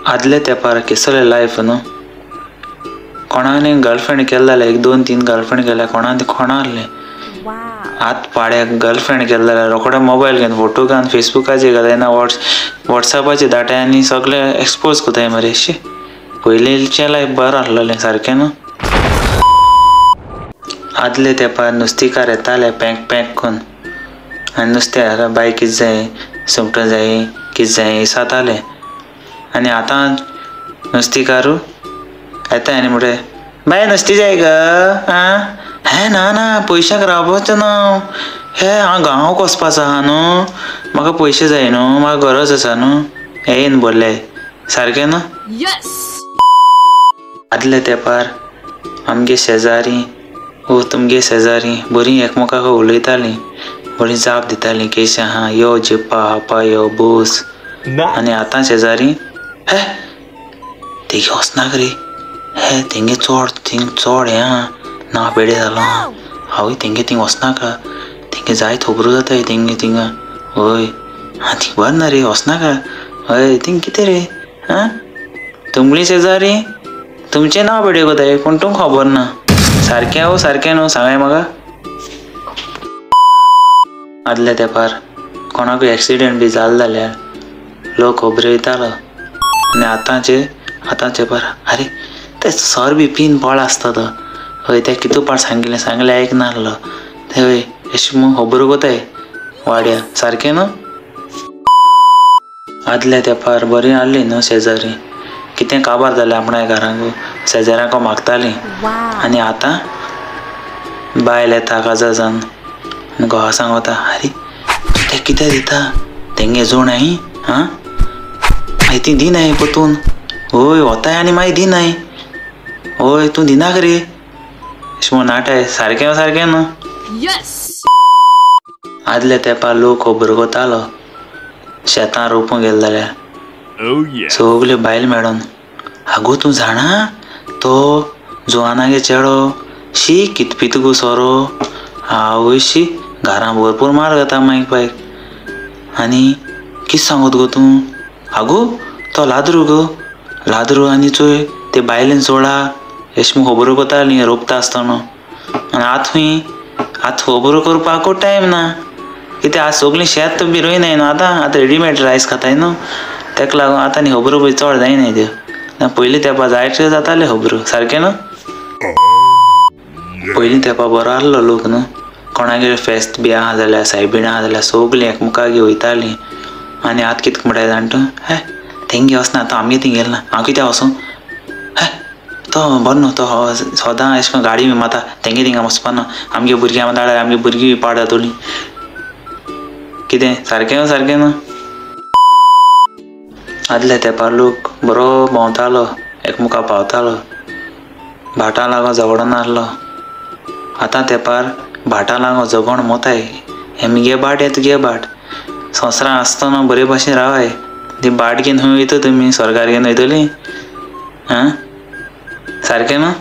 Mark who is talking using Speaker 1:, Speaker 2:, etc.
Speaker 1: आदले तेंपार केसले लायफ न्हू कोणाने गर्लफ्रेंड केले जाल्यार 1-2-3 गर्लफ्रेंड केल्या कोणा आसले आत पाड्याक गर्लफ्रेंड केले जाल्यार रोकडे मोबायल घेवन फोटो घालून फेसबुकाचेर घालाय ना वॉट्सॅपाचेर धाटाय आनी सगळे एक्सपोज कोताय मरे शी पयलींचें लायफ बरें आसलेलें सारकें न्हू आदले तेंपार नुस्तेकार येताले पॅक करून आनी नुस्तें बाय कितें जाय सुंगटां जाय कितें जाय साताले आनी आतां नुस्तेकारू येताय आनी म्हणटा बाय नुस्तें जाय ग हे ना पयशांक रावपाचें ना हे हांव गांवांक वचपाचो आहा न्हू म्हाका पयशे जाय न्हू म्हाका गरज आसा न्हू हे येवन बोरले सारकें न्हू आदले तेंपार आमगे शेजारी तुमगे शेजारी बरीं एकमेकाक उलयतालीं बरीं जाप दितालीं केशें आहा यो जेप्पा हापा यो बोस आनी आतां शेजारी हे तेगे वचनाक रे हे तेंगे चोड हें आहा ना बेडे जालो हांव तेंगे थिंग वचनाका तेंगे जायत खबरो जाताय तेंगे थिंगा हय ती बरें ना रे वचनाका हय थिंग कितें रे तुमगेली शेजारी तुमचें नांव बेडे कोताय पूण तुमकां खबर ना सारकें न्हू सांगाय म्हाका आदले तेंपार कोणाकूय एक्सिडेंट बी जालो जाल्यार लोक खबरो येतालो आनी आतांचे पर अरे ते सर बी पीन बळ आसता तो हय ते कितू पाट सांगलें आयकना आसलो ते हय अशें म्हूण खबरो कोताय वाड्या सारकें न्हू आदले तेंपार बरीं आहलीं न्हू शेजारी कितें काबार जालें आपणाय घरांक शेजाऱ्यांक मागतालीं आनी आतां बायल येता काजार जावन आनी घोवा सांगता अरे ते कितें दिता तेंगे जोड हाय मागीर ती दिनाय परतून हय वताय आनी मागीर दिनाय हय तूं दिनाक रे अशें म्हूण नाटाय सारकें न्हू आदले तेंपार लोक खबर कोतालो शेतां रोवपाक गेले जाल्यार सगल्यो बायल मेळोन आगो तूं जाणा तो जुवानागे चेडो शी कितपीत गो सोरो आवय शी घरां भरपूर मार घाता मागीर बायक आनी कितें सांगत गो तूं आगो तो लादरू आनी चोय ते बायलेन सोडा अशें म्हूण खबरो कोतालीं रोपता आसतना आनी आतां खबरो करपाकू टायम ना कितें आज सगलीं शेत बी रोयनाय न्हू आतां रेडीमेड रायस खाताय न्हू तेका लागून आतां न्ही खबरो बी चड जायनाय त्यो पयलीं तेंपार जायत्यो जाताल्यो खबरो सारकें न्हू पयलीं तेंपार बरो आसलो लोक न्हू कोणागेर फेस्त बी आहा जाल्यार सायबीण आहा जाल्यार सगलीं एकमेकागेर वयतालीं आनी आतां कितें म्हणटाय जाण तूं हे तेंगे वचना तो आमगे थिंग गेल ना हांव कित्या वचूं हे तो बरो न्हू तो सदां अशें करून गाडी बी माता तेंगे थिंगा वचपा ना आमगे भुरग्यां धाडा आमगे भुरगीं बी पाड जातोलीं कितें सारकें न्हू आदले तेंपार लोक बरो भोंवतालो एकमेका पावतालो भाटां लागोन झगडो नासलो आतां तेंपार भाटां लागोन झगडोन मोताय हे गे बाट हे तुगे बाट संवसारान आसतना बरे भाशेन रावाय ती बाट घेवन खंय वयता तुमी स्वर्गार घेवन वयतलीं सारकें न्हू